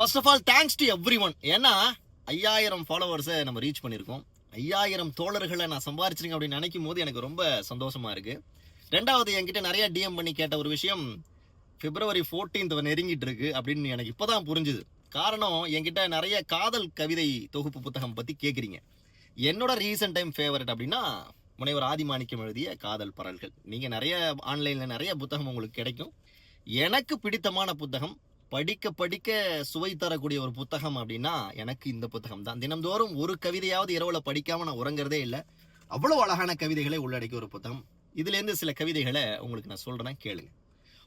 First of all thanks to everyone. ஏன்னா 5000 ஃபாலோவர்ஸை நம்ம reach பண்ணியிருக்கோம். 5000 தோழர்களை நான் சம்பாரிச்சிருக்கேன் அப்படின்னு நினைக்கும் போது எனக்கு ரொம்ப சந்தோஷமா இருக்கு. ரெண்டாவது, என்கிட்ட நிறைய டிஎம் பண்ணி கேட்ட ஒரு விஷயம், பிப்ரவரி 14th நெருங்கிட்டு இருக்கு அப்படின்னு எனக்கு இப்போதான் புரிஞ்சுது. காரணம், என்கிட்ட நிறைய காதல் கவிதை தொகுப்பு புத்தகம் பற்றி கேட்குறீங்க. என்னோட ரீசன்ட் டைம் ஃபேவரட் அப்படின்னா முனைவர் ஆதிமாணிக்கம் எழுதிய காதல் பரல்கள். நீங்கள் நிறைய ஆன்லைனில் நிறைய புத்தகம் உங்களுக்கு கிடைக்கும். எனக்கு பிடித்தமான புத்தகம், படிக்க படிக்க சுவை தரக்கூடிய ஒரு புத்தகம் அப்படின்னா எனக்கு இந்த புத்தகம் தான். தினந்தோறும் ஒரு கவிதையாவது இரவுல படிக்காம நான் உறங்குறதே இல்லை. அவ்வளவு அழகான கவிதைகளை உள்ளடக்கிய ஒரு புத்தகம். இதுலேருந்து சில கவிதைகளை உங்களுக்கு நான் சொல்றேன், கேளுங்க.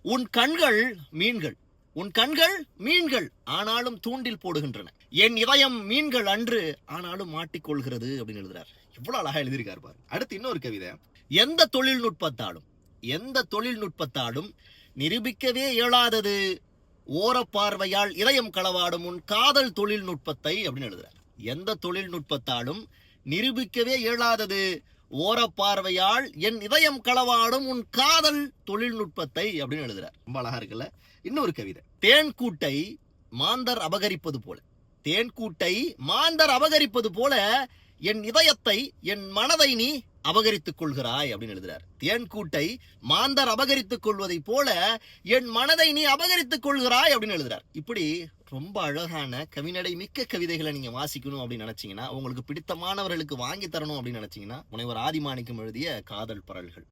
உன் கண்கள் மீன்கள், உன் கண்கள் மீன்கள், ஆனாலும் தூண்டில் போடுகின்றன. என் இதயம் மீன்கள் அன்று, ஆனாலும் மாட்டிக்கொள்கிறது அப்படின்னு எழுதுறார். இவ்வளவு அழகா எழுதியிருக்காரு பாரு. அடுத்து இன்னொரு கவிதை. எந்த தொழில்நுட்பத்தாலும் நிரூபிக்கவே இயலாதது ஓரப்பார்வையால் இதயம் களவாடும் உன் காதல் தொழில்நுட்பத்தை அப்படின்னு எழுதுறார். எந்த தொழில்நுட்பத்தாலும் நிரூபிக்கவே இயலாதது ஓரப்பார்வையால் என் இதயம் களவாடும் உன் காதல் தொழில்நுட்பத்தை அப்படின்னு எழுதுறார். ரொம்ப அழகா இருக்குல்ல. இன்னொரு கவிதை. தேன்கூட்டை மாந்தர் அபகரிப்பது போல என் இதயத்தை, என் மனதை நீ அபகரித்துக் கொள்கிறாய் அப்படின்னு எழுதுறார். தேன்கூட்டை மாந்தர் அபகரித்துக் கொள்வதை போல என் மனதை நீ அபகரித்துக் கொள்கிறாய் அப்படின்னு எழுதுறார். இப்படி ரொம்ப அழகான கவிநடை மிக்க கவிதைகளை நீங்க வாசிக்கணும் அப்படின்னு நினைச்சீங்கன்னா, உங்களுக்கு பிடித்தமானவர்களுக்கு வாங்கி தரணும் அப்படின்னு நினைச்சீங்கன்னா, முனைவர் ஆதிமாணிக்கம் எழுதிய காதல் பரல்கள்.